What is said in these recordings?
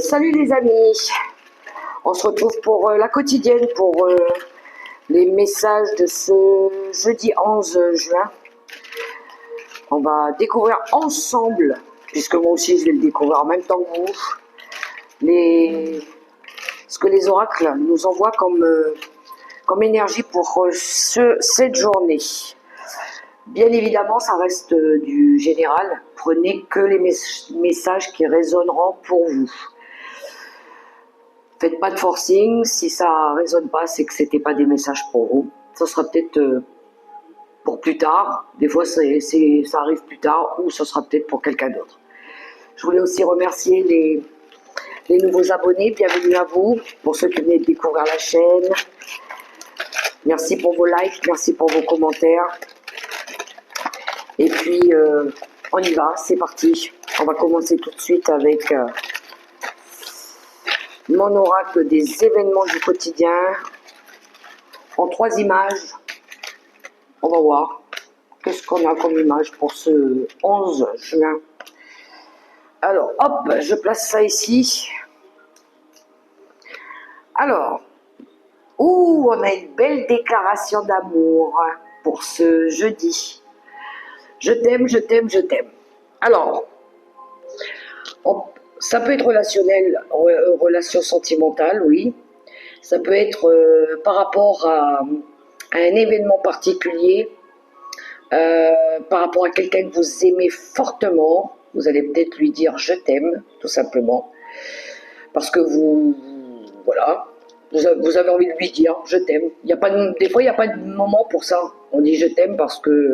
Salut les amis, on se retrouve pour la quotidienne, pour les messages de ce jeudi 11 juin. On va découvrir ensemble, puisque moi aussi je vais le découvrir en même temps que vous, ce que les oracles nous envoient comme énergie pour cette journée. Bien évidemment, ça reste du général. Prenez que les messages qui résonneront pour vous. Faites pas de forcing. Si ça résonne pas, c'est que c'était pas des messages pour vous. Ça sera peut-être pour plus tard. Des fois, ça arrive plus tard, ou ça sera peut-être pour quelqu'un d'autre. Je voulais aussi remercier les nouveaux abonnés. Bienvenue à vous. Pour ceux qui venaient de découvrir la chaîne. Merci pour vos likes. Merci pour vos commentaires. Et puis, on y va, c'est parti. On va commencer tout de suite avec mon oracle des événements du quotidien. En 3 images, on va voir qu'est-ce qu'on a comme image pour ce 11 juin. Alors, hop, je place ça ici. Alors, on a une belle déclaration d'amour pour ce jeudi. Je t'aime, je t'aime, je t'aime. Alors, ça peut être relationnel, relation sentimentale, oui. Ça peut être par rapport à un événement particulier, par rapport à quelqu'un que vous aimez fortement. Vous allez peut-être lui dire « je t'aime », tout simplement. Parce que voilà, vous avez envie de lui dire « je t'aime ». Des fois, il n'y a pas de moment pour ça. On dit « je t'aime » parce que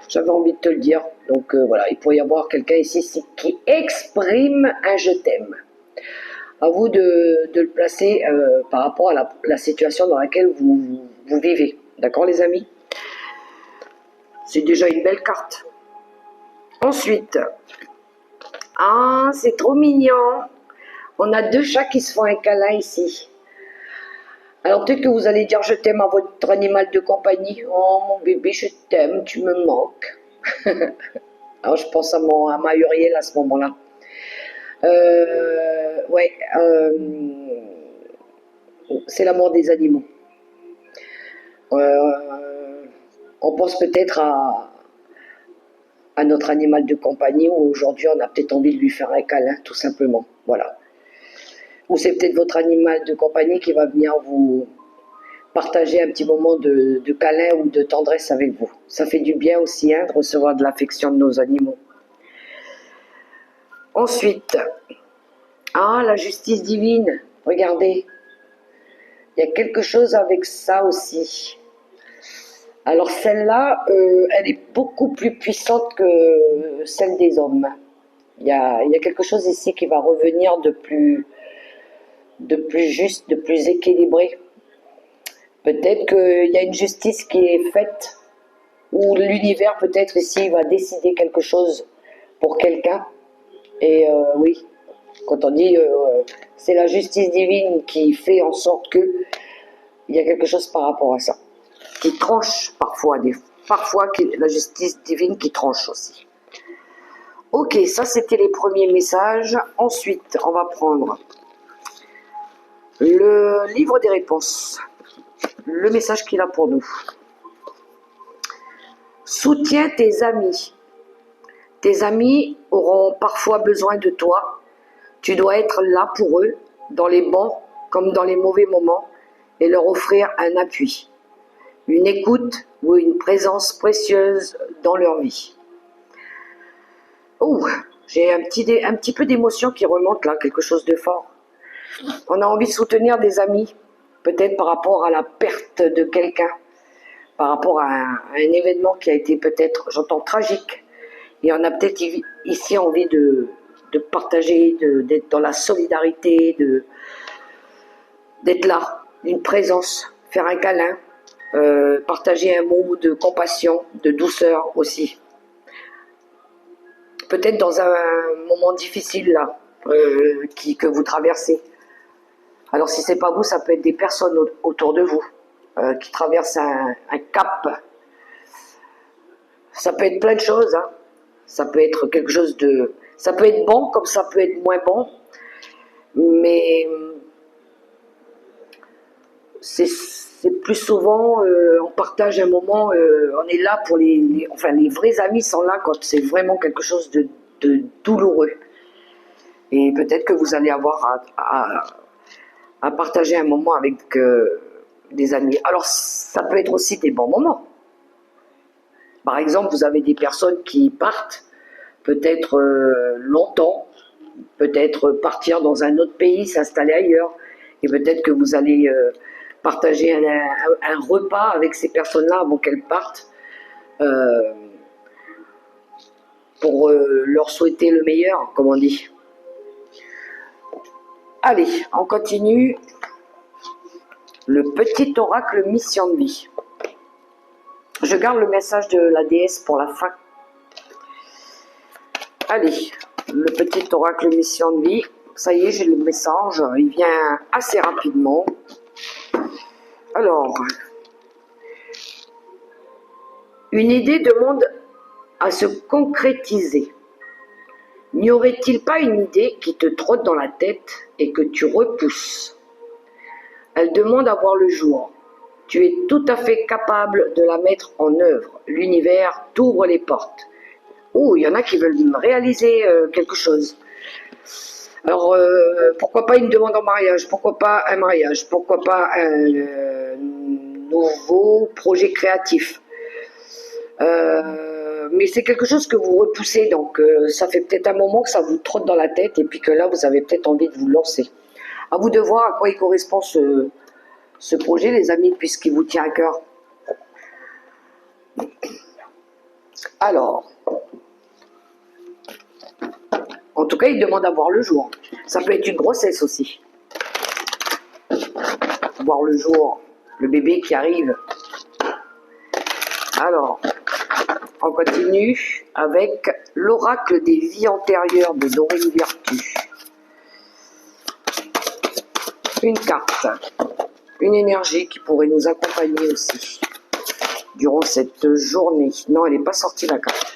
j'avais envie de te le dire. Donc voilà, il pourrait y avoir quelqu'un ici qui exprime un je t'aime. À vous de le placer par rapport à la situation dans laquelle vous vivez. D'accord les amis? C'est déjà une belle carte. Ensuite, c'est trop mignon. On a 2 chats qui se font un câlin ici. Alors peut-être que vous allez dire je t'aime à votre animal de compagnie. Oh mon bébé, je t'aime, tu me manques. Alors je pense à ma Uriel à ce moment-là. C'est l'amour des animaux. On pense peut-être à notre animal de compagnie, où aujourd'hui on a peut-être envie de lui faire un câlin, tout simplement. Voilà. Ou c'est peut-être votre animal de compagnie qui va venir vous partager un petit moment de câlin ou de tendresse avec vous. Ça fait du bien aussi de recevoir de l'affection de nos animaux. Ensuite, la justice divine, regardez. Il y a quelque chose avec ça aussi. Alors celle-là, elle est beaucoup plus puissante que celle des hommes. Il y a quelque chose ici qui va revenir de plus juste, de plus équilibré. Peut-être qu'il y a une justice qui est faite, ou l'univers peut-être ici va décider quelque chose pour quelqu'un. Et oui, quand on dit c'est la justice divine qui fait en sorte que, il y a quelque chose par rapport à ça, qui tranche parfois, la justice divine qui tranche aussi. Ok, ça c'était les premiers messages. Ensuite, on va prendre le livre des réponses, le message qu'il a pour nous. Soutiens tes amis. Tes amis auront parfois besoin de toi. Tu dois être là pour eux, dans les bons comme dans les mauvais moments, et leur offrir un appui, une écoute ou une présence précieuse dans leur vie. J'ai un petit peu d'émotion qui remonte là, quelque chose de fort. On a envie de soutenir des amis, peut-être par rapport à la perte de quelqu'un, par rapport à un événement qui a été peut-être, j'entends, tragique. Et on a peut-être ici envie de partager, d'être dans la solidarité, d'être là, une présence, faire un câlin, partager un mot de compassion, de douceur aussi. Peut-être dans un moment difficile là, que vous traversez. Alors si c'est pas vous, ça peut être des personnes autour de vous qui traversent un cap. Ça peut être plein de choses, Ça peut être quelque chose ça peut être bon comme ça peut être moins bon. mais c'est plus souvent, on partage un moment, on est là pour enfin les vrais amis sont là quand c'est vraiment quelque chose de douloureux. Et peut-être que vous allez avoir à partager un moment avec des amis. Alors ça peut être aussi des bons moments. Par exemple, vous avez des personnes qui partent peut-être longtemps, peut-être partir dans un autre pays, s'installer ailleurs, et peut-être que vous allez partager un repas avec ces personnes-là avant qu'elles partent, pour leur souhaiter le meilleur, comme on dit. Allez, on continue. Le petit oracle mission de vie. Je garde le message de la déesse pour la fin. Allez, le petit oracle mission de vie. Ça y est, j'ai le message. Il vient assez rapidement. Alors, une idée demande à se concrétiser. N'y aurait-il pas une idée qui te trotte dans la tête et que tu repousses? Elle demande à voir le jour. Tu es tout à fait capable de la mettre en œuvre. L'univers t'ouvre les portes. Oh, il y en a qui veulent réaliser quelque chose. Alors, pourquoi pas une demande en mariage? Pourquoi pas un mariage? Pourquoi pas un nouveau projet créatif? Mais c'est quelque chose que vous repoussez, donc ça fait peut-être un moment que ça vous trotte dans la tête et puis que là, vous avez peut-être envie de vous lancer. À vous de voir à quoi il correspond ce projet, les amis, puisqu'il vous tient à cœur. Alors, en tout cas, il demande à voir le jour. Ça peut être une grossesse aussi. Voir le jour, le bébé qui arrive. Alors, on continue avec l'oracle des vies antérieures de Dorine Virtue. Une carte, une énergie qui pourrait nous accompagner aussi durant cette journée. Non, elle n'est pas sortie la carte.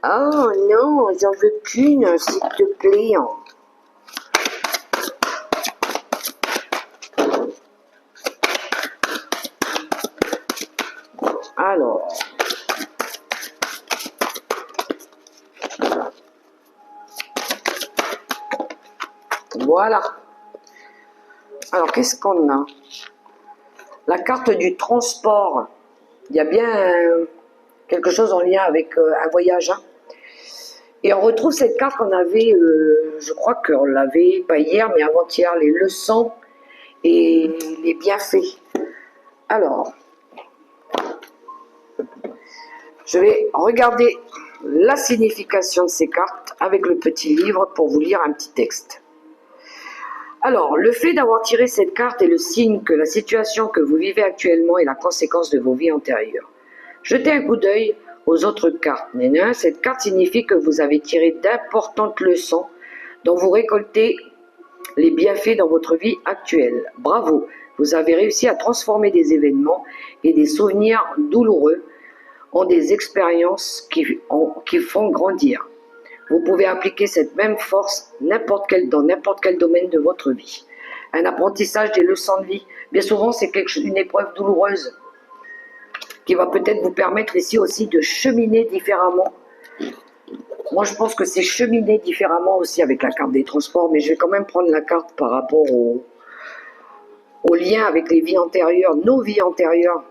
Oh non, j'en veux qu'une, s'il te plaît. Alors, voilà. Alors, qu'est-ce qu'on a? La carte du transport. Il y a bien quelque chose en lien avec un voyage. Hein. Et on retrouve cette carte qu'on avait, je crois qu'on l'avait, pas hier, mais avant-hier, les leçons et les bienfaits. Alors, je vais regarder la signification de ces cartes avec le petit livre pour vous lire un petit texte. Alors, le fait d'avoir tiré cette carte est le signe que la situation que vous vivez actuellement est la conséquence de vos vies antérieures. Jetez un coup d'œil aux autres cartes. Nénin, cette carte signifie que vous avez tiré d'importantes leçons dont vous récoltez les bienfaits dans votre vie actuelle. Bravo, vous avez réussi à transformer des événements et des souvenirs douloureux en des expériences qui font grandir. Vous pouvez appliquer cette même force dans n'importe quel domaine de votre vie. Un apprentissage des leçons de vie, bien souvent c'est une épreuve douloureuse qui va peut-être vous permettre ici aussi de cheminer différemment. Moi je pense que c'est cheminer différemment aussi avec la carte des transports, mais je vais quand même prendre la carte par rapport au lien avec les vies antérieures, nos vies antérieures.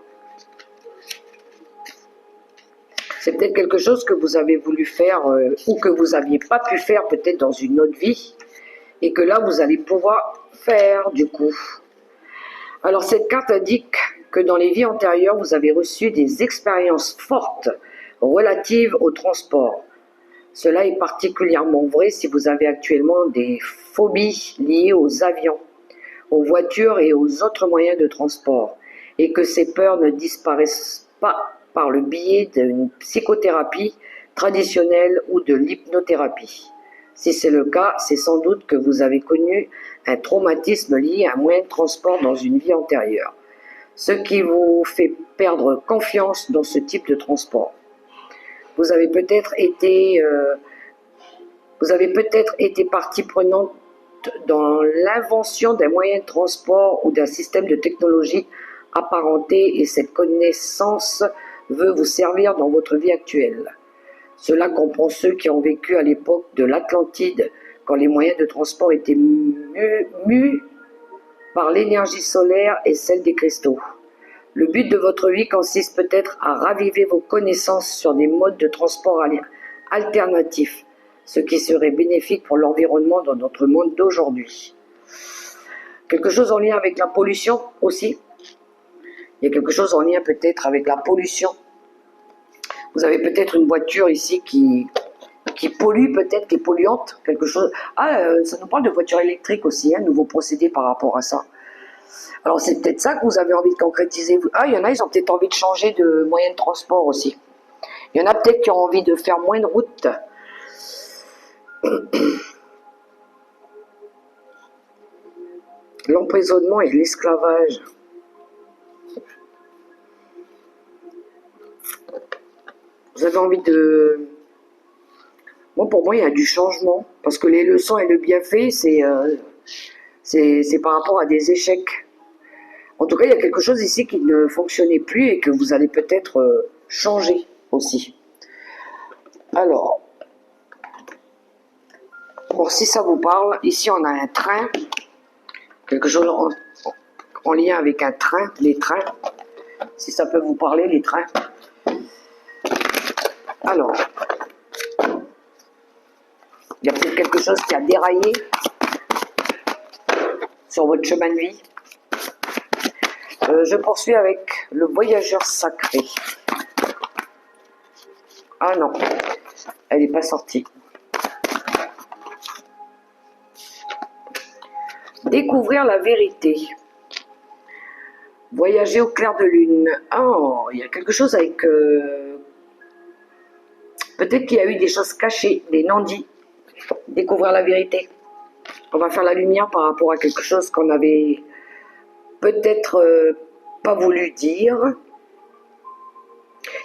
C'est peut-être quelque chose que vous avez voulu faire ou que vous n'aviez pas pu faire peut-être dans une autre vie et que là vous allez pouvoir faire du coup. Alors cette carte indique que dans les vies antérieures vous avez reçu des expériences fortes relatives au transport. Cela est particulièrement vrai si vous avez actuellement des phobies liées aux avions, aux voitures et aux autres moyens de transport et que ces peurs ne disparaissent pas par le biais d'une psychothérapie traditionnelle ou de l'hypnothérapie. Si c'est le cas, c'est sans doute que vous avez connu un traumatisme lié à un moyen de transport dans une vie antérieure, ce qui vous fait perdre confiance dans ce type de transport. Vous avez peut-être été partie prenante dans l'invention d'un moyen de transport ou d'un système de technologie apparenté et cette connaissance veut vous servir dans votre vie actuelle. Cela comprend ceux qui ont vécu à l'époque de l'Atlantide, quand les moyens de transport étaient mus par l'énergie solaire et celle des cristaux. Le but de votre vie consiste peut-être à raviver vos connaissances sur des modes de transport alternatifs, ce qui serait bénéfique pour l'environnement dans notre monde d'aujourd'hui. Quelque chose en lien avec la pollution aussi. Il y a quelque chose en lien peut-être avec la pollution. Vous avez peut-être une voiture ici qui pollue peut-être, qui est polluante, quelque chose. Ça nous parle de voiture électrique aussi, un nouveau procédé par rapport à ça. Alors c'est peut-être ça que vous avez envie de concrétiser. Il y en a, ils ont peut-être envie de changer de moyen de transport aussi. Il y en a peut-être qui ont envie de faire moins de route. L'emprisonnement et l'esclavage. Vous avez envie de... Pour moi, il y a du changement. Parce que les leçons et le bienfait, c'est par rapport à des échecs. En tout cas, il y a quelque chose ici qui ne fonctionnait plus et que vous allez peut-être changer aussi. Alors, si ça vous parle, ici on a un train, quelque chose en lien avec un train, les trains, si ça peut vous parler, les trains. Alors, il y a peut-être quelque chose qui a déraillé sur votre chemin de vie. Je poursuis avec le voyageur sacré. Ah non, elle n'est pas sortie. Découvrir la vérité. Voyager au clair de lune. Il y a quelque chose avec... peut-être qu'il y a eu des choses cachées, des non-dits. Découvrir la vérité. On va faire la lumière par rapport à quelque chose qu'on avait peut-être pas voulu dire.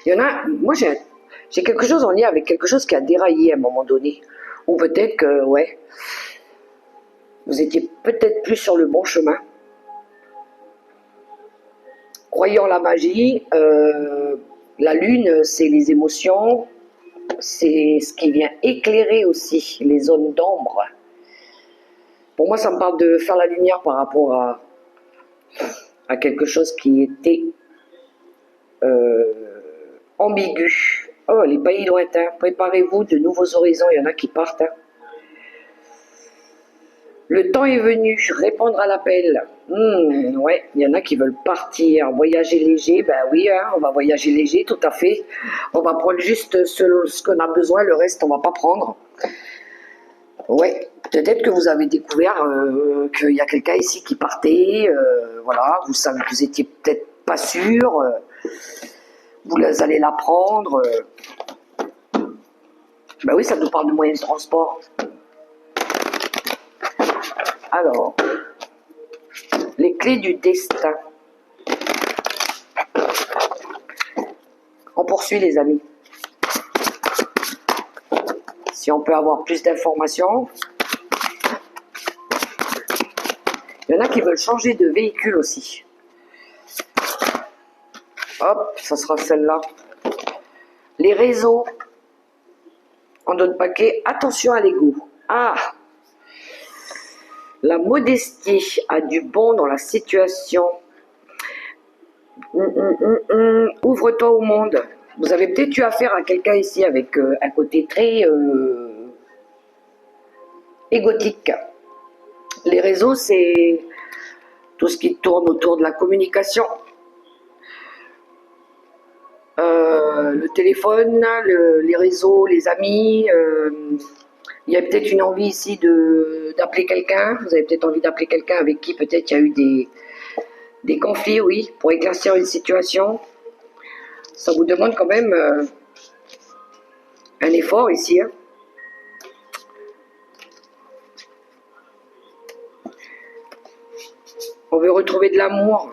Il y en a... Moi, j'ai quelque chose en lien avec quelque chose qui a déraillé à un moment donné. Ou peut-être que, ouais, vous étiez peut-être plus sur le bon chemin. Croyant la magie, la lune, c'est les émotions, c'est ce qui vient éclairer aussi les zones d'ombre. Pour moi, ça me parle de faire la lumière par rapport à quelque chose qui était ambigu. Les pays lointains, préparez-vous, de nouveaux horizons, il y en a qui partent. Le temps est venu, répondre à l'appel. Ouais, il y en a qui veulent partir, voyager léger. Ben oui, on va voyager léger, tout à fait. On va prendre juste ce qu'on a besoin, le reste, on va pas prendre. Ouais, peut-être que vous avez découvert qu'il y a quelqu'un ici qui partait. Voilà, vous savez, vous étiez peut-être pas sûr. Vous allez la prendre. Ben oui, ça nous parle de moyens de transport. Alors, les clés du destin. On poursuit les amis. Si on peut avoir plus d'informations. Il y en a qui veulent changer de véhicule aussi. Hop, ça sera celle-là. Les réseaux. On donne paquet. Attention à l'ego. La modestie a du bon dans la situation. Ouvre-toi au monde. Vous avez peut-être eu affaire à quelqu'un ici avec un côté très égotique. Les réseaux, c'est tout ce qui tourne autour de la communication. Le téléphone, les réseaux, les amis. Il y a peut-être une envie ici d'appeler quelqu'un. Vous avez peut-être envie d'appeler quelqu'un avec qui peut-être il y a eu des conflits, oui, pour éclaircir une situation. Ça vous demande quand même un effort ici. On veut retrouver de l'amour.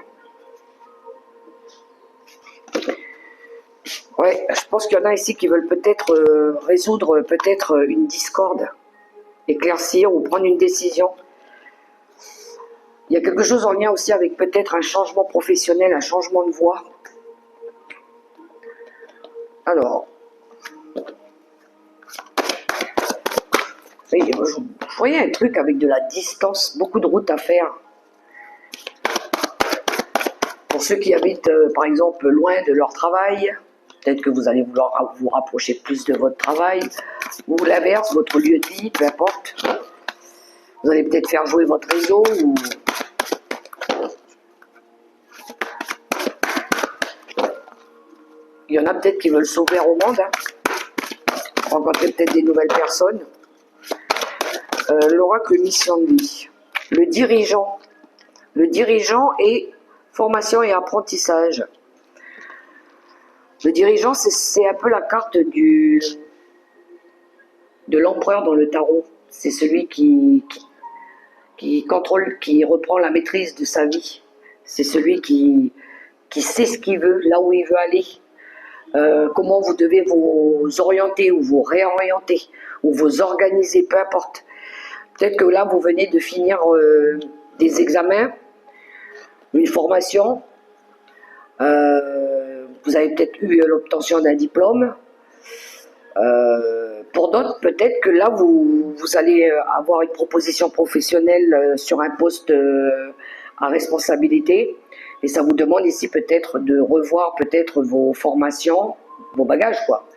Ouais, je pense qu'il y en a ici qui veulent peut-être résoudre peut-être une discorde, éclaircir ou prendre une décision. Il y a quelque chose en lien aussi avec peut-être un changement professionnel, un changement de voie. Alors, oui, je voyais un truc avec de la distance, beaucoup de routes à faire. Pour ceux qui habitent, par exemple, loin de leur travail, peut-être que vous allez vouloir vous rapprocher plus de votre travail, ou l'inverse, votre lieu de vie, peu importe. Vous allez peut-être faire jouer votre réseau, ou... Il y en a peut-être qui veulent s'ouvrir au monde, hein. Rencontrer peut-être des nouvelles personnes. L'oracle mission de vie. Le dirigeant. Le dirigeant est formation et apprentissage. Le dirigeant, c'est un peu la carte de l'empereur dans le tarot. C'est celui qui contrôle, qui reprend la maîtrise de sa vie. C'est celui qui sait ce qu'il veut, là où il veut aller. Comment vous devez vous orienter ou vous réorienter ou vous organiser, peu importe. Peut-être que là, vous venez de finir des examens, une formation, vous avez peut-être eu l'obtention d'un diplôme. Pour d'autres, peut-être que là, vous allez avoir une proposition professionnelle sur un poste à responsabilité. Et ça vous demande ici peut-être de revoir peut-être vos formations, vos bagages, quoi.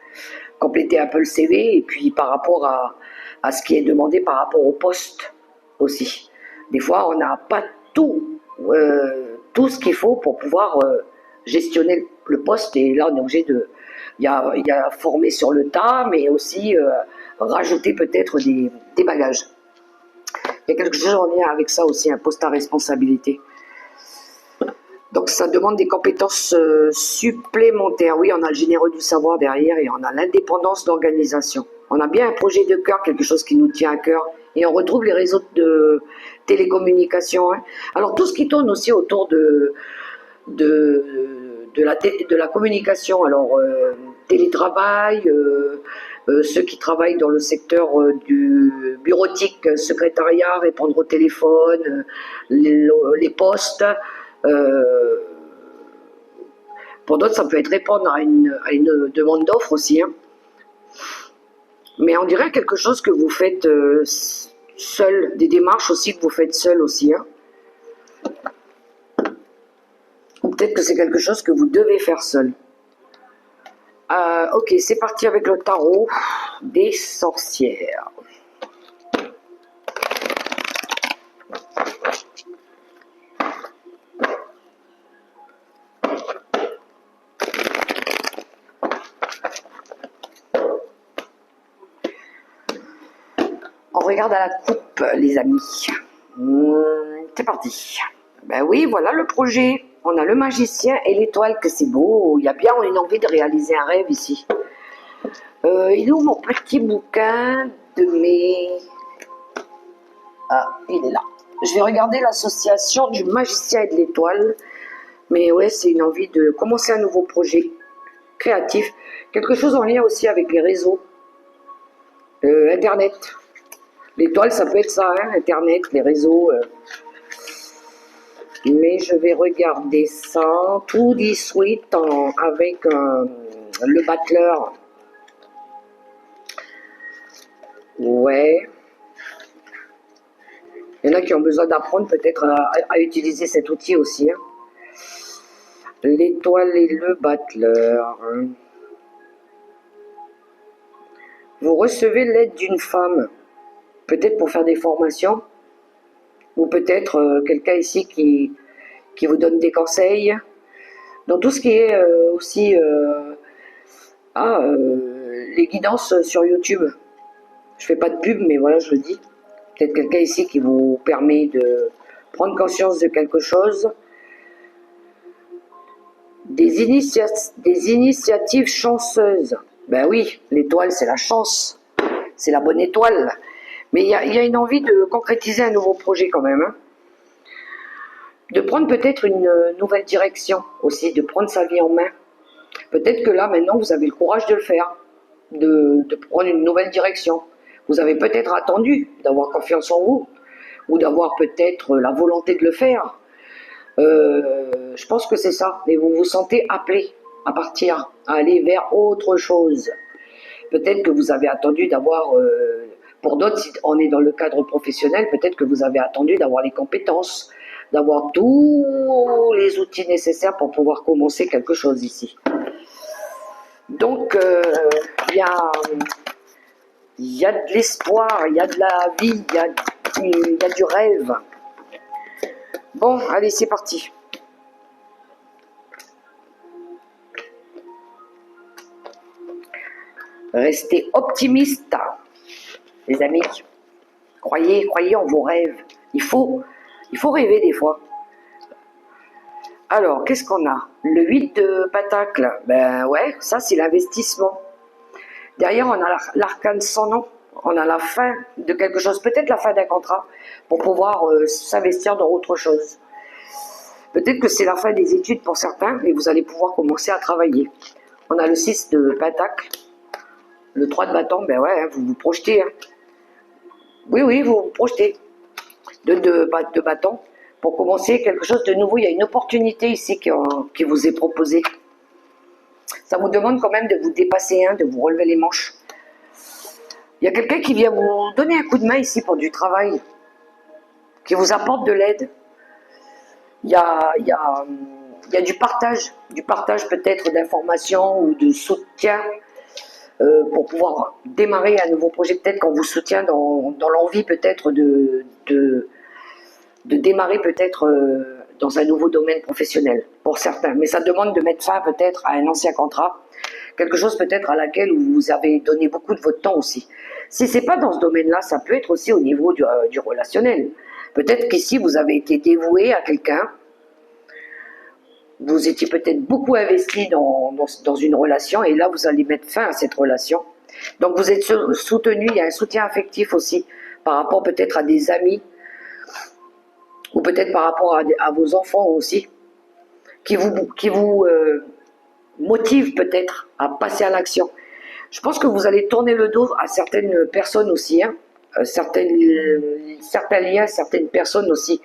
Compléter un peu le CV et puis par rapport à ce qui est demandé par rapport au poste aussi. Des fois, on n'a pas tout ce qu'il faut pour pouvoir gestionner le poste. Et là, on est obligé de... Il y a former sur le tas, mais aussi rajouter peut-être des bagages. Il y a quelque chose en lien avec ça aussi, un poste à responsabilité. Donc ça demande des compétences supplémentaires. Oui, on a le généreux du savoir derrière et on a l'indépendance d'organisation. On a bien un projet de cœur, quelque chose qui nous tient à cœur. Et on retrouve les réseaux de télécommunications. Hein. Alors tout ce qui tourne aussi autour de la communication. Alors télétravail, ceux qui travaillent dans le secteur du bureautique, secrétariat, répondre au téléphone, les postes. Pour d'autres, ça peut être répondre à une demande d'offre aussi. Hein. Mais on dirait quelque chose que vous faites seul, des démarches aussi que vous faites seul aussi. Hein. Ou peut-être que c'est quelque chose que vous devez faire seul. Ok, c'est parti avec le tarot des sorcières. On regarde à la coupe, les amis. C'est parti. Ben oui, voilà le projet. On a le magicien et l'étoile, que c'est beau. Il y a bien une envie de réaliser un rêve ici. Il est où mon petit bouquin de mes... Ah, il est là. Je vais regarder l'association du magicien et de l'étoile. Mais ouais, c'est une envie de commencer un nouveau projet créatif. Quelque chose en lien aussi avec les réseaux. Internet. L'étoile, ça peut être ça, hein, Internet, les réseaux. Mais je vais regarder ça. Tout dit sweet avec le battleur. Ouais. Il y en a qui ont besoin d'apprendre peut-être à utiliser cet outil aussi. Hein. L'étoile et le battleur. Vous recevez l'aide d'une femme. Peut-être pour faire des formations. Ou peut-être quelqu'un ici qui vous donne des conseils. Dans tout ce qui est aussi les guidances sur YouTube. Je fais pas de pub, mais voilà, je le dis. Peut-être quelqu'un ici qui vous permet de prendre conscience de quelque chose. Des initiatives chanceuses. Ben oui, l'étoile, c'est la chance. C'est la bonne étoile. Mais il y a une envie de concrétiser un nouveau projet quand même. Hein. De prendre peut-être une nouvelle direction aussi, de prendre sa vie en main. Peut-être que là, maintenant, vous avez le courage de le faire, de prendre une nouvelle direction. Vous avez peut-être attendu d'avoir confiance en vous. ou d'avoir peut-être la volonté de le faire. Je pense que c'est ça. Et vous vous sentez appelé à partir, à aller vers autre chose. Peut-être que vous avez attendu d'avoir, pour d'autres, si on est dans le cadre professionnel, peut-être que vous avez attendu d'avoir les compétences, d'avoir tous les outils nécessaires pour pouvoir commencer quelque chose ici. Donc, il y a de l'espoir, il y a de la vie, il y a du rêve. Bon, allez, c'est parti. Restez optimistes, les amis. Croyez en vos rêves. Il faut rêver des fois. Alors, qu'est-ce qu'on a? Le 8 de Pentacle. Ben ouais, ça c'est l'investissement. Derrière, on a l'arcane sans nom. On a la fin de quelque chose, peut-être la fin d'un contrat, pour pouvoir s'investir dans autre chose. Peut-être que c'est la fin des études pour certains, et vous allez pouvoir commencer à travailler. On a le 6 de Pentacle. Le 3 de bâton, ben ouais, vous vous projetez. Hein. Oui, vous vous projetez. De bâton. Pour commencer quelque chose de nouveau, il y a une opportunité ici qui vous est proposée. Ça vous demande quand même de vous dépasser, de vous relever les manches. Il y a quelqu'un qui vient vous donner un coup de main ici pour du travail, qui vous apporte de l'aide. Il y a du partage peut-être d'informations ou de soutien pour pouvoir démarrer un nouveau projet. Peut-être qu'on vous soutient dans l'envie peut-être de démarrer peut-être dans un nouveau domaine professionnel pour certains. Mais ça demande de mettre fin peut-être à un ancien contrat, quelque chose peut-être à laquelle vous avez donné beaucoup de votre temps aussi. Si c'est pas dans ce domaine-là, ça peut être aussi au niveau du relationnel. Peut-être qu'ici vous avez été dévoué à quelqu'un, vous étiez peut-être beaucoup investi dans une relation et là vous allez mettre fin à cette relation. Donc vous êtes soutenu, il y a un soutien affectif aussi par rapport peut-être à des amis ou peut-être par rapport à vos enfants aussi, qui vous motivent peut-être à passer à l'action. Je pense que vous allez tourner le dos à certaines personnes aussi, certains liens, certaines personnes aussi,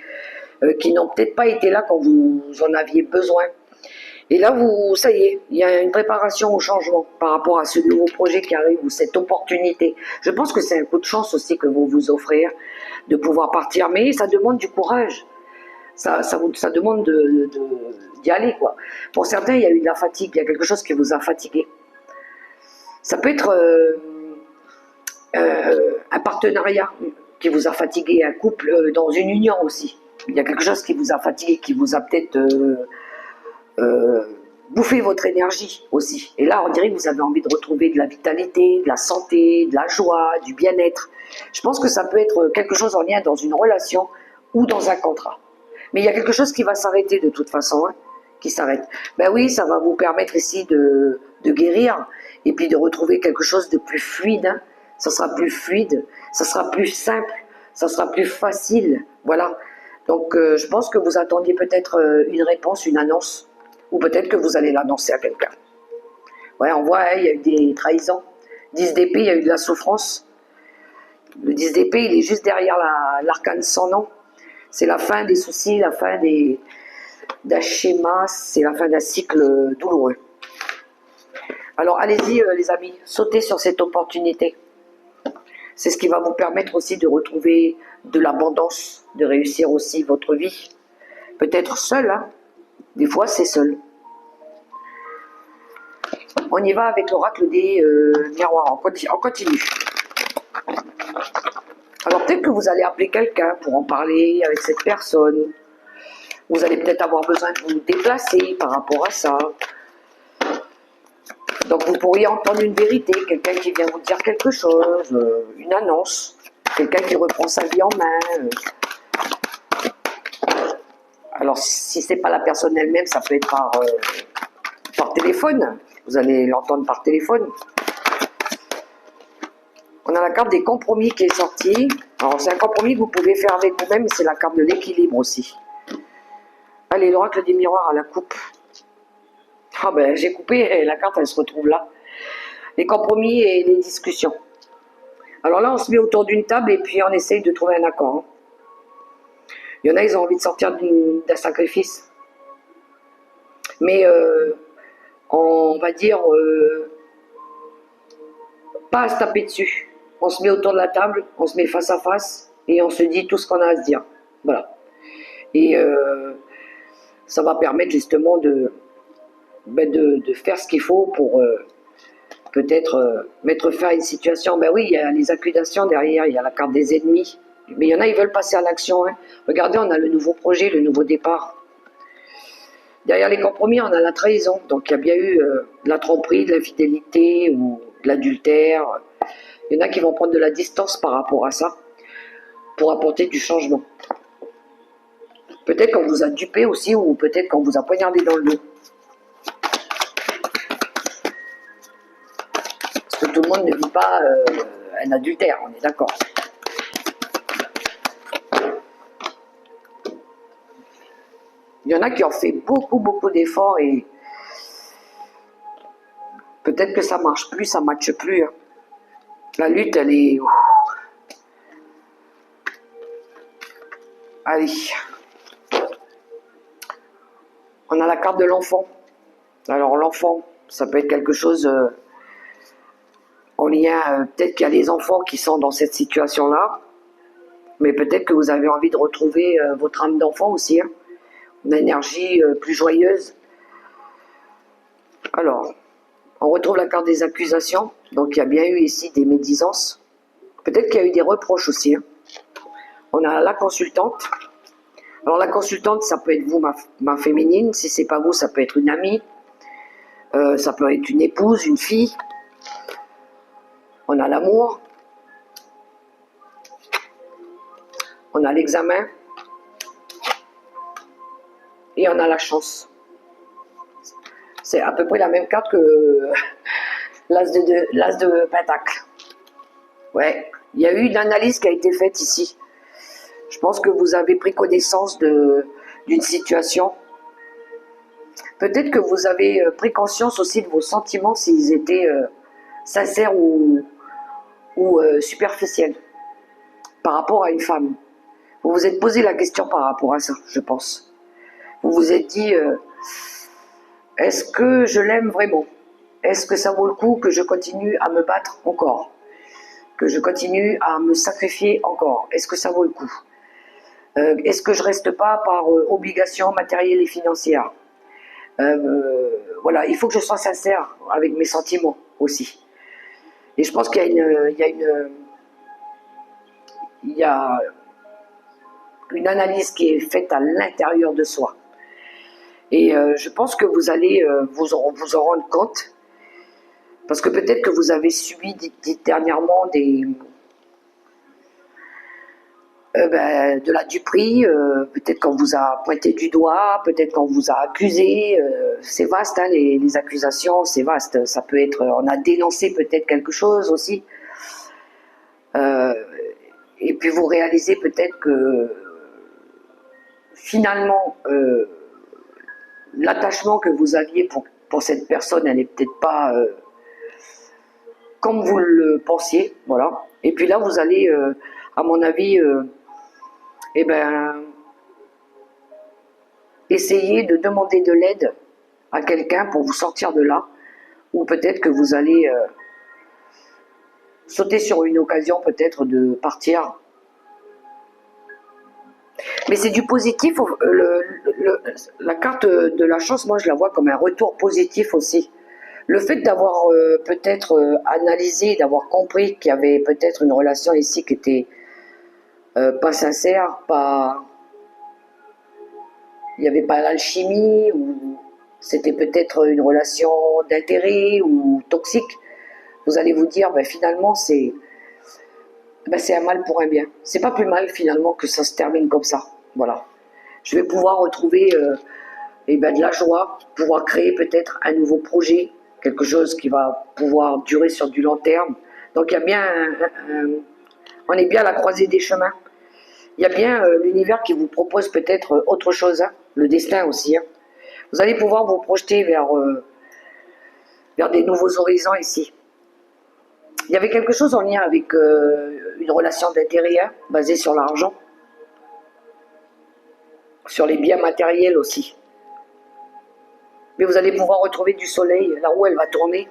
qui n'ont peut-être pas été là quand vous en aviez besoin. Et là, ça y est, il y a une préparation au changement par rapport à ce nouveau projet qui arrive ou cette opportunité. Je pense que c'est un coup de chance aussi que vous vous offrez de pouvoir partir, mais ça demande du courage. Ça demande d'y aller, quoi. Pour certains, il y a eu de la fatigue, il y a quelque chose qui vous a fatigué. Ça peut être un partenariat qui vous a fatigué, un couple dans une union aussi. Il y a quelque chose qui vous a fatigué, qui vous a peut-être bouffé votre énergie aussi. Et là, on dirait que vous avez envie de retrouver de la vitalité, de la santé, de la joie, du bien-être. Je pense que ça peut être quelque chose en lien dans une relation ou dans un contrat. Mais il y a quelque chose qui va s'arrêter de toute façon, qui s'arrête. Ben oui, ça va vous permettre ici de guérir et puis de retrouver quelque chose de plus fluide. Ça sera plus fluide, ça sera plus simple, ça sera plus facile. Voilà. Donc je pense que vous attendiez peut-être une réponse, une annonce, ou peut-être que vous allez l'annoncer à quelqu'un. Ouais, on voit, il y a eu des trahisons. 10 d'épée, il y a eu de la souffrance. Le 10 d'épée, il est juste derrière l'arcane sans nom. C'est la fin des soucis, la fin d'un schéma, c'est la fin d'un cycle douloureux. Alors allez-y les amis, sautez sur cette opportunité. C'est ce qui va vous permettre aussi de retrouver de l'abondance, de réussir aussi votre vie. Peut-être seul, des fois c'est seul. On y va avec l'oracle des miroirs, on continue. Alors peut-être que vous allez appeler quelqu'un pour en parler avec cette personne. Vous allez peut-être avoir besoin de vous déplacer par rapport à ça. Donc vous pourriez entendre une vérité, quelqu'un qui vient vous dire quelque chose, une annonce, quelqu'un qui reprend sa vie en main. Alors si c'est pas la personne elle-même, ça peut être par téléphone. Vous allez l'entendre par téléphone. On a la carte des compromis qui est sortie. Alors c'est un compromis que vous pouvez faire avec vous-même, mais c'est la carte de l'équilibre aussi. Allez, l'oracle des miroirs à la coupe. Ah ben j'ai coupé, la carte elle se retrouve là. Les compromis et les discussions. Alors là on se met autour d'une table et puis on essaye de trouver un accord. Il y en a, ils ont envie de sortir d'un sacrifice. Mais on va dire, pas à se taper dessus. On se met autour de la table, on se met face à face et on se dit tout ce qu'on a à se dire. Voilà. Et ça va permettre justement de faire ce qu'il faut pour peut-être mettre fin à une situation. Ben oui, il y a les accusations derrière, il y a la carte des ennemis. Mais il y en a, ils veulent passer à l'action. Hein. Regardez, on a le nouveau projet, le nouveau départ. Derrière les compromis, on a la trahison. Donc il y a bien eu de la tromperie, de l'infidélité ou de l'adultère. Il y en a qui vont prendre de la distance par rapport à ça pour apporter du changement. Peut-être qu'on vous a dupé aussi ou peut-être qu'on vous a poignardé dans le dos. Parce que tout le monde ne vit pas un adultère, on est d'accord. Il y en a qui ont fait beaucoup d'efforts et peut-être que ça marche plus, ça ne matche plus. Hein. La lutte, elle est... Allez. On a la carte de l'enfant. Alors l'enfant, ça peut être quelque chose en lien... peut-être qu'il y a des enfants qui sont dans cette situation-là. Mais peut-être que vous avez envie de retrouver votre âme d'enfant aussi. Hein. Une énergie plus joyeuse. Alors, on retrouve la carte des accusations. Donc, il y a bien eu ici des médisances. Peut-être qu'il y a eu des reproches aussi. Hein. On a la consultante. Alors, la consultante, ça peut être vous, ma féminine. Si c'est pas vous, ça peut être une amie. Ça peut être une épouse, une fille. On a l'amour. On a l'examen. Et on a la chance. C'est à peu près la même carte que l'as de pentacle. Ouais, il y a eu une analyse qui a été faite ici. Je pense que vous avez pris connaissance d'une situation. Peut-être que vous avez pris conscience aussi de vos sentiments s'ils étaient sincères ou superficiels par rapport à une femme. Vous vous êtes posé la question par rapport à ça, je pense. Vous vous êtes dit, est-ce que je l'aime vraiment? Est-ce que ça vaut le coup que je continue à me battre encore? Que je continue à me sacrifier encore? Est-ce que ça vaut le coup? Est-ce que je reste pas par obligation matérielle et financière? Voilà, il faut que je sois sincère avec mes sentiments aussi. Et je pense qu'il y a une analyse qui est faite à l'intérieur de soi. Et je pense que vous allez vous en rendre compte, parce que peut-être que vous avez subi dernièrement de la duperie, peut-être qu'on vous a pointé du doigt, peut-être qu'on vous a accusé, c'est vaste, hein, les accusations, c'est vaste, ça peut être, on a dénoncé peut-être quelque chose aussi, et puis vous réalisez peut-être que finalement, l'attachement que vous aviez pour cette personne, elle n'est peut-être pas comme vous le pensiez, voilà. Et puis là, vous allez, à mon avis, essayer de demander de l'aide à quelqu'un pour vous sortir de là, ou peut-être que vous allez sauter sur une occasion peut-être de partir. Mais c'est du positif, la carte de la chance, moi je la vois comme un retour positif aussi. Le fait d'avoir peut-être analysé, d'avoir compris qu'il y avait peut-être une relation ici qui était pas sincère, il n'y avait pas l'alchimie, ou c'était peut-être une relation d'intérêt ou toxique, vous allez vous dire, finalement c'est un mal pour un bien. C'est pas plus mal finalement que ça se termine comme ça. Voilà. Je vais pouvoir retrouver de la joie, pouvoir créer peut-être un nouveau projet, quelque chose qui va pouvoir durer sur du long terme. Donc il y a bien on est bien à la croisée des chemins. Il y a bien l'univers qui vous propose peut-être autre chose, hein, le destin aussi. Hein. Vous allez pouvoir vous projeter vers des nouveaux horizons ici. Il y avait quelque chose en lien avec une relation d'intérêt, hein, basée sur l'argent. sur les biens matériels aussi. Mais vous allez pouvoir retrouver du soleil, la roue elle va tourner.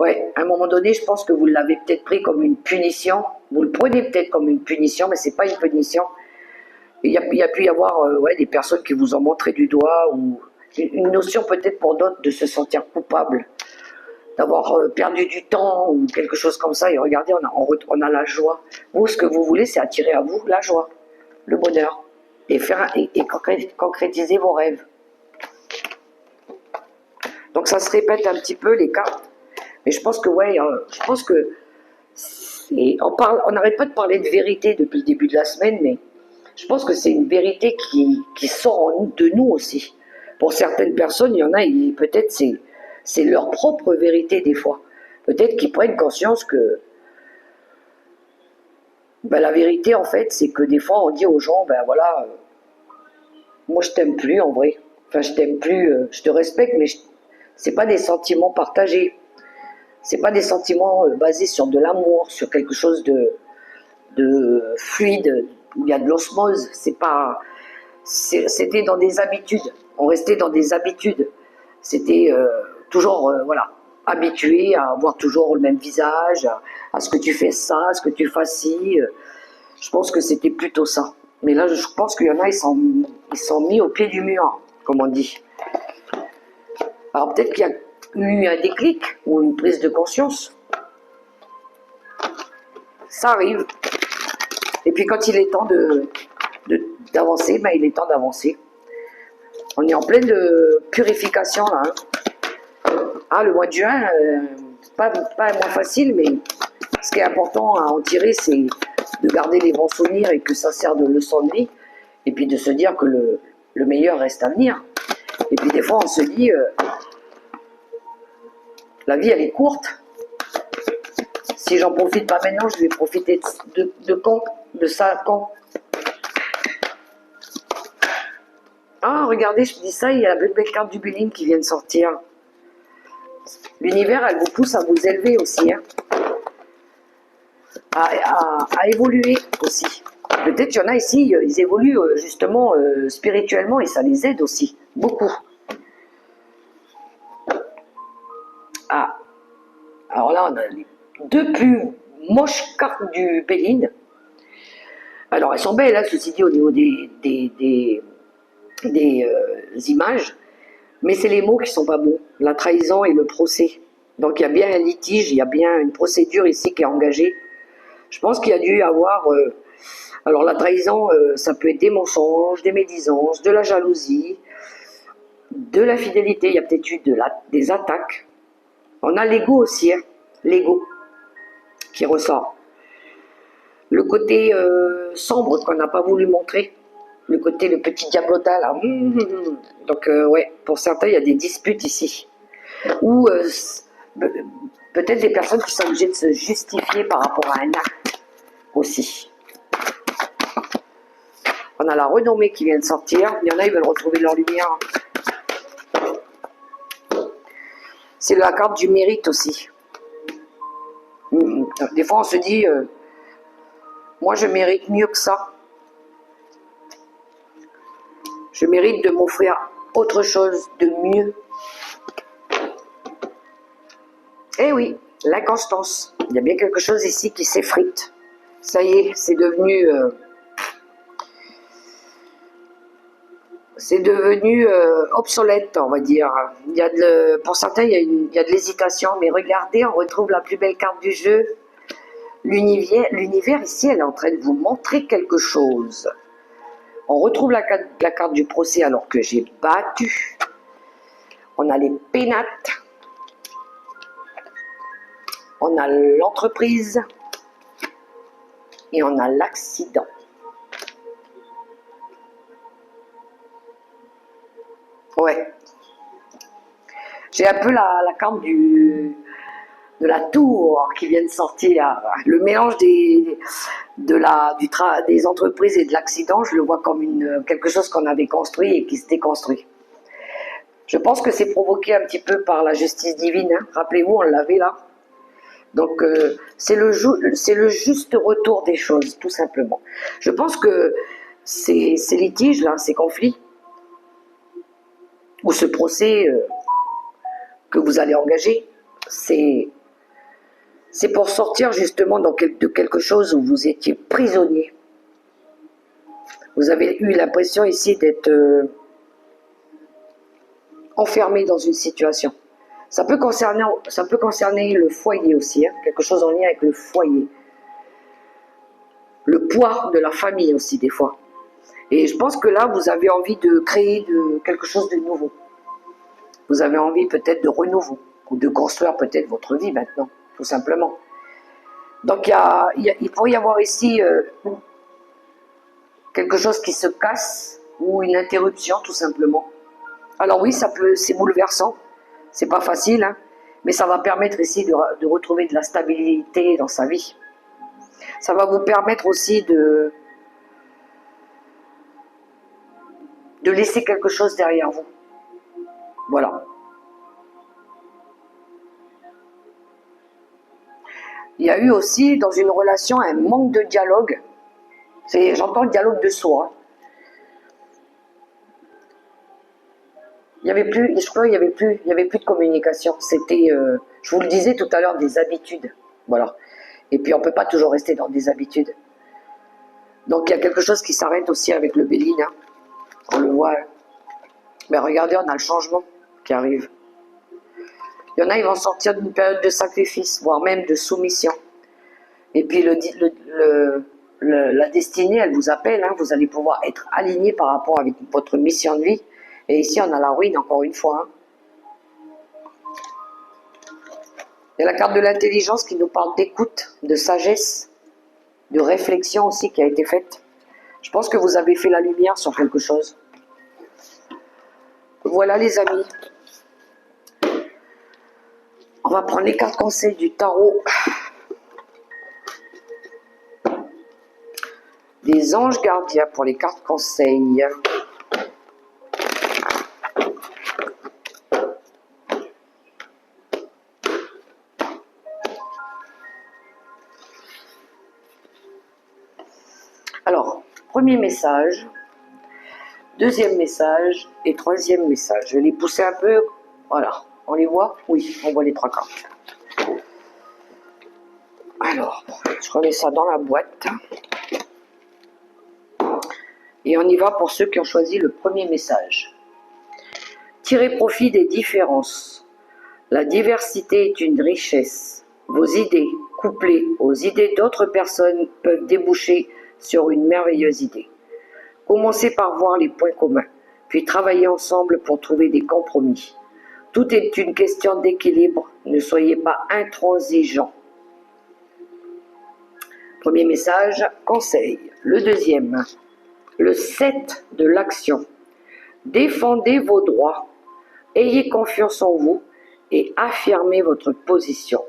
Ouais, à un moment donné, je pense que vous l'avez peut-être pris comme une punition. Vous le prenez peut-être comme une punition, mais c'est pas une punition. Il y a pu y avoir ouais, des personnes qui vous ont montré du doigt, ou une notion peut-être pour d'autres de se sentir coupable, d'avoir perdu du temps ou quelque chose comme ça. Et regardez, on a la joie. Vous, ce que vous voulez, c'est attirer à vous la joie, le bonheur, et concrétiser vos rêves. Donc ça se répète un petit peu les cartes, mais je pense que ouais, je pense que on n'arrête pas de parler de vérité depuis le début de la semaine, mais je pense que c'est une vérité qui sort de nous aussi. Pour certaines personnes, il y en a, peut-être c'est leur propre vérité des fois. Peut-être qu'ils prennent conscience que ben, la vérité en fait, c'est que des fois on dit aux gens, ben voilà, moi je t'aime plus en vrai. Enfin je t'aime plus, je te respecte, mais c'est pas des sentiments partagés. C'est pas des sentiments basés sur de l'amour, sur quelque chose de fluide, où il y a de l'osmose. C'était dans des habitudes. On restait dans des habitudes. C'était toujours, voilà, habitué à avoir toujours le même visage, à ce que tu fais ça, à ce que tu fasses ci. Je pense que c'était plutôt ça. Mais là, je pense qu'il y en a, ils sont mis au pied du mur, comme on dit. Alors peut-être qu'il y a eu un déclic ou une prise de conscience. Ça arrive. Et puis quand il est temps d'avancer, ben il est temps d'avancer. On est en pleine purification là. Ah, le mois de juin, pas un mois facile, mais ce qui est important à en tirer, c'est de garder les bons souvenirs et que ça sert de leçon de vie. Et puis de se dire que le meilleur reste à venir. Et puis des fois, on se dit, la vie, elle est courte. Si j'en profite pas maintenant, je vais profiter de quand? De ça quand? Ah, regardez, je dis ça, il y a la belle carte du Béline qui vient de sortir. L'univers, elle vous pousse à vous élever aussi, hein. À évoluer aussi. Peut-être qu'il y en a ici, ils évoluent justement spirituellement et ça les aide aussi, beaucoup. Ah, alors là, on a les deux plus moches cartes du Béline. Alors, elles sont belles, hein, ceci dit, au niveau des images, mais c'est les mots qui sont pas bons, la trahison et le procès. Donc il y a bien un litige, il y a bien une procédure ici qui est engagée. Je pense qu'il y a dû y avoir, alors la trahison, ça peut être des mensonges, des médisances, de la jalousie, de l'infidélité, il y a peut-être eu des attaques. On a l'ego aussi, hein, l'ego qui ressort. Le côté sombre qu'on n'a pas voulu montrer, le côté le petit diablotin là. Donc ouais, pour certains il y a des disputes ici. Ou peut-être des personnes qui sont obligées de se justifier par rapport à un acte aussi. On a la renommée qui vient de sortir. Il y en a, ils veulent retrouver leur lumière. C'est la carte du mérite aussi. Des fois on se dit moi je mérite mieux que ça. Je mérite de m'offrir autre chose de mieux. Eh oui, l'inconstance. Il y a bien quelque chose ici qui s'effrite. Ça y est, c'est devenu obsolète, on va dire. Pour certains, il y a de l'hésitation, mais regardez, on retrouve la plus belle carte du jeu. L'univers ici, elle est en train de vous montrer quelque chose. On retrouve la carte du procès alors que j'ai battu. On a les pénates. On a l'entreprise. Et on a l'accident. Ouais. J'ai un peu la carte de la tour qui vient de sortir. Le mélange des entreprises et de l'accident, je le vois comme quelque chose qu'on avait construit et qui se déconstruit. Je pense que c'est provoqué un petit peu par la justice divine. Hein. Rappelez-vous, on l'avait là. Donc, c'est le juste retour des choses, tout simplement. Je pense que ces litiges, là, ces conflits, ou ce procès que vous allez engager, c'est pour sortir justement de quelque chose où vous étiez prisonnier. Vous avez eu l'impression ici d'être enfermé dans une situation. Ça peut concerner le foyer aussi, hein, quelque chose en lien avec le foyer. Le poids de la famille aussi des fois. Et je pense que là, vous avez envie de créer quelque chose de nouveau. Vous avez envie peut-être de renouveau, ou de construire peut-être votre vie maintenant, tout simplement. Donc il pourrait y avoir ici quelque chose qui se casse, ou une interruption tout simplement. Alors oui, c'est bouleversant, c'est pas facile, hein, mais ça va permettre ici de retrouver de la stabilité dans sa vie. Ça va vous permettre aussi de laisser quelque chose derrière vous. Voilà. Il y a eu aussi dans une relation un manque de dialogue. J'entends le dialogue de soi. Il y avait plus, je crois, il y avait plus de communication. C'était, je vous le disais tout à l'heure, des habitudes. Voilà. Et puis on peut pas toujours rester dans des habitudes. Donc il y a quelque chose qui s'arrête aussi avec le Béline. Hein. On le voit. Hein. Mais regardez, on a le changement qui arrive. Il y en a, ils vont sortir d'une période de sacrifice, voire même de soumission. Et puis la destinée, elle vous appelle. Hein. Vous allez pouvoir être aligné par rapport avec votre mission de vie. Et ici, on a la ruine, encore une fois. Hein. Il y a la carte de l'intelligence qui nous parle d'écoute, de sagesse, de réflexion aussi qui a été faite. Je pense que vous avez fait la lumière sur quelque chose. Voilà les amis. On va prendre les cartes conseils du tarot. Des anges gardiens pour les cartes conseils. Alors, premier message, deuxième message et troisième message. Je vais les pousser un peu. Voilà, on les voit? Oui, on voit les trois cartes. Alors, je remets ça dans la boîte. Et on y va pour ceux qui ont choisi le premier message. Tirez profit des différences. La diversité est une richesse. Vos idées, couplées aux idées d'autres personnes, peuvent déboucher sur une merveilleuse idée. Commencez par voir les points communs, puis travaillez ensemble pour trouver des compromis. Tout est une question d'équilibre, ne soyez pas intransigeants. Premier message, conseil. Le deuxième, le 7 de l'action. Défendez vos droits, ayez confiance en vous et affirmez votre position.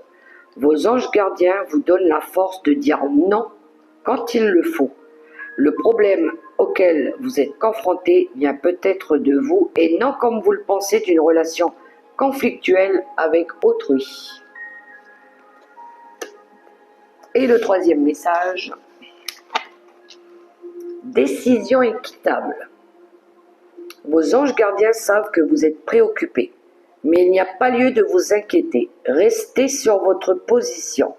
Vos anges gardiens vous donnent la force de dire non quand il le faut. Le problème auquel vous êtes confronté vient peut-être de vous et non comme vous le pensez d'une relation conflictuelle avec autrui. Et le troisième message, décision équitable. Vos anges gardiens savent que vous êtes préoccupés, mais il n'y a pas lieu de vous inquiéter. Restez sur votre position.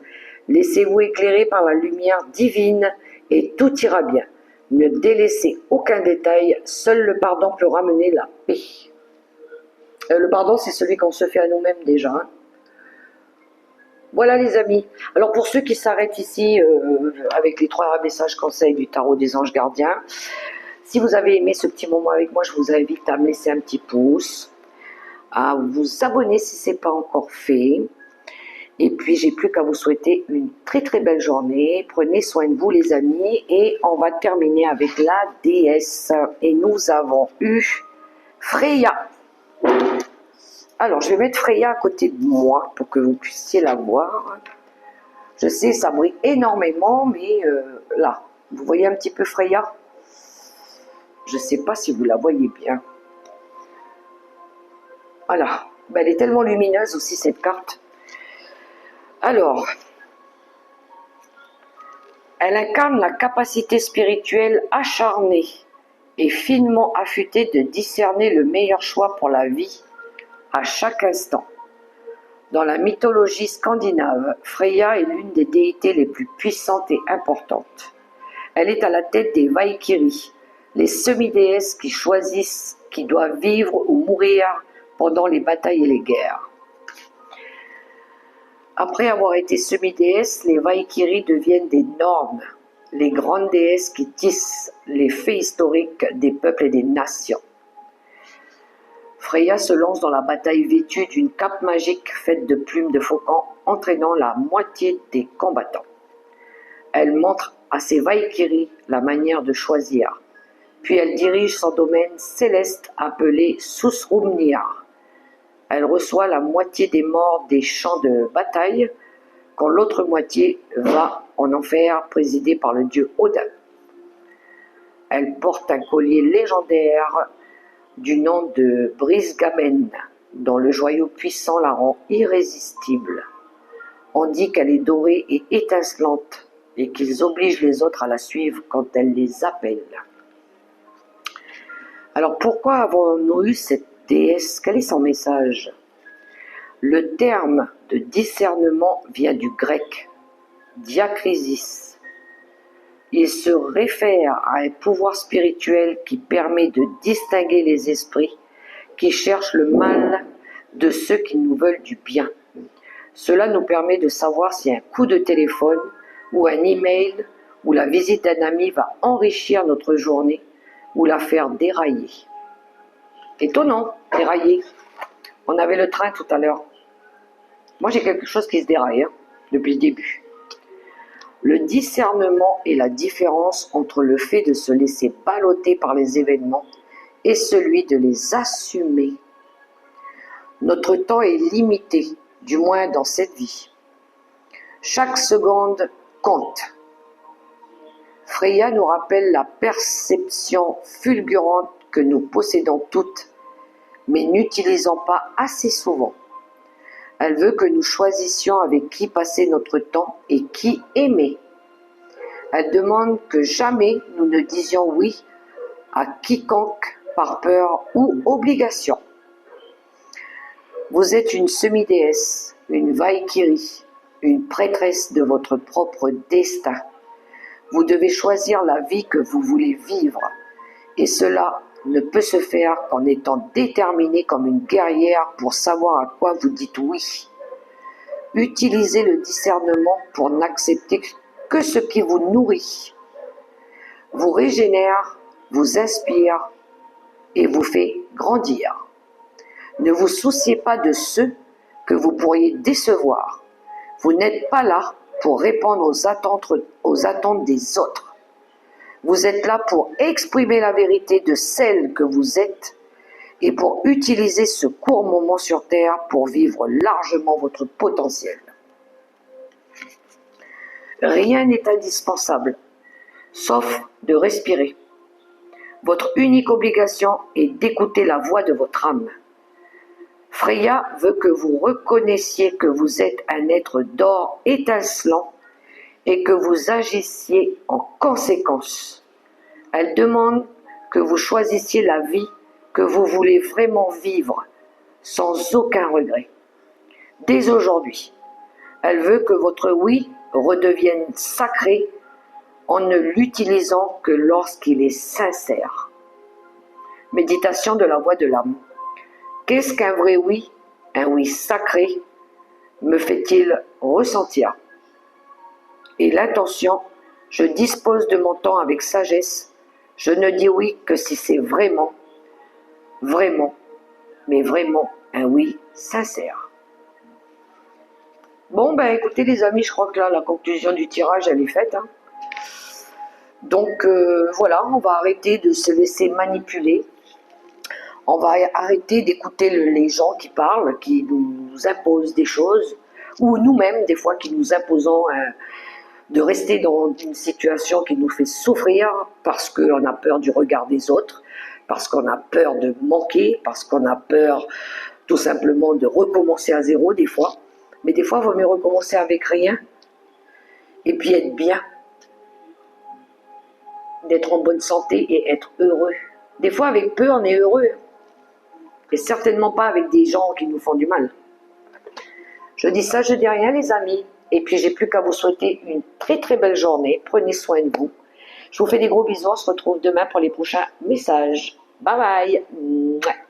Laissez-vous éclairer par la lumière divine et tout ira bien. Ne délaissez aucun détail, seul le pardon peut ramener la paix. Le pardon, c'est celui qu'on se fait à nous-mêmes déjà. Hein. Voilà les amis. Alors pour ceux qui s'arrêtent ici avec les trois messages conseils du tarot des anges gardiens, si vous avez aimé ce petit moment avec moi, je vous invite à me laisser un petit pouce, à vous abonner si ce n'est pas encore fait. Et puis j'ai plus qu'à vous souhaiter une très très belle journée. Prenez soin de vous les amis et on va terminer avec la déesse. Et nous avons eu Freya. Alors, je vais mettre Freya à côté de moi pour que vous puissiez la voir. Je sais, ça brille énormément, mais là, vous voyez un petit peu Freya? Je ne sais pas si vous la voyez bien. Voilà, ben, elle est tellement lumineuse aussi cette carte. Alors, Elle incarne la capacité spirituelle acharnée et finement affûtée de discerner le meilleur choix pour la vie à chaque instant. Dans la mythologie scandinave, Freya est l'une des déités les plus puissantes et importantes. Elle est à la tête des Valkyries, les semi-déesses qui choisissent qui doivent vivre ou mourir pendant les batailles et les guerres. Après avoir été semi-déesses, les Valkyries deviennent des nornes, les grandes déesses qui tissent les faits historiques des peuples et des nations. Freya se lance dans la bataille vêtue d'une cape magique faite de plumes de faucon, entraînant la moitié des combattants. Elle montre à ses Valkyries la manière de choisir, puis elle dirige son domaine céleste appelé Susrumnir. Elle reçoit la moitié des morts des champs de bataille, quand l'autre moitié va en enfer présidé par le dieu Odin. Elle porte un collier légendaire du nom de Brisgamen, dont le joyau puissant la rend irrésistible. On dit qu'elle est dorée et étincelante et qu'ils obligent les autres à la suivre quand elle les appelle. Alors pourquoi avons-nous eu cette déesse? Quel est son message? Le terme de discernement vient du grec diakrisis. Il se réfère à un pouvoir spirituel qui permet de distinguer les esprits qui cherchent le mal de ceux qui nous veulent du bien. Cela nous permet de savoir si un coup de téléphone ou un email ou la visite d'un ami va enrichir notre journée ou la faire dérailler. Étonnant, dérailler. On avait le train tout à l'heure. Moi j'ai quelque chose qui se déraille depuis le début. Le discernement est la différence entre le fait de se laisser balloter par les événements et celui de les assumer. Notre temps est limité, du moins dans cette vie. Chaque seconde compte. Freya nous rappelle la perception fulgurante que nous possédons toutes, mais n'utilisons pas assez souvent. Elle veut que nous choisissions avec qui passer notre temps et qui aimer. Elle demande que jamais nous ne disions oui à quiconque par peur ou obligation. Vous êtes une semi-déesse, une Valkyrie, une prêtresse de votre propre destin. Vous devez choisir la vie que vous voulez vivre, et cela ne peut se faire qu'en étant déterminé comme une guerrière pour savoir à quoi vous dites oui. Utilisez le discernement pour n'accepter que ce qui vous nourrit, vous régénère, vous inspire et vous fait grandir. Ne vous souciez pas de ceux que vous pourriez décevoir. Vous n'êtes pas là pour répondre aux attentes des autres. Vous êtes là pour exprimer la vérité de celle que vous êtes et pour utiliser ce court moment sur Terre pour vivre largement votre potentiel. Rien n'est indispensable, sauf de respirer. Votre unique obligation est d'écouter la voix de votre âme. Freya veut que vous reconnaissiez que vous êtes un être d'or étincelant et que vous agissiez en conséquence. Elle demande que vous choisissiez la vie que vous voulez vraiment vivre, sans aucun regret. Dès aujourd'hui, elle veut que votre oui redevienne sacré en ne l'utilisant que lorsqu'il est sincère. Méditation de la voix de l'âme. Qu'est-ce qu'un vrai oui, un oui sacré, me fait-il ressentir? Et l'intention, je dispose de mon temps avec sagesse, je ne dis oui que si c'est vraiment, mais vraiment un oui sincère. Bon, ben écoutez les amis, je crois que là, la conclusion du tirage, elle est faite. Donc voilà, on va arrêter de se laisser manipuler. On va arrêter d'écouter les gens qui parlent, qui nous imposent des choses, ou nous-mêmes, des fois, qui nous imposons de rester dans une situation qui nous fait souffrir parce qu'on a peur du regard des autres, parce qu'on a peur de manquer, parce qu'on a peur tout simplement de recommencer à zéro des fois. Mais des fois, il vaut mieux recommencer avec rien et puis être bien. d'être en bonne santé et être heureux. Des fois, avec peu, on est heureux. Et certainement pas avec des gens qui nous font du mal. Je dis ça, je dis rien, les amis. Et puis, j'ai plus qu'à vous souhaiter une très très belle journée. Prenez soin de vous. Je vous fais des gros bisous. On se retrouve demain pour les prochains messages. Bye bye. Mouah.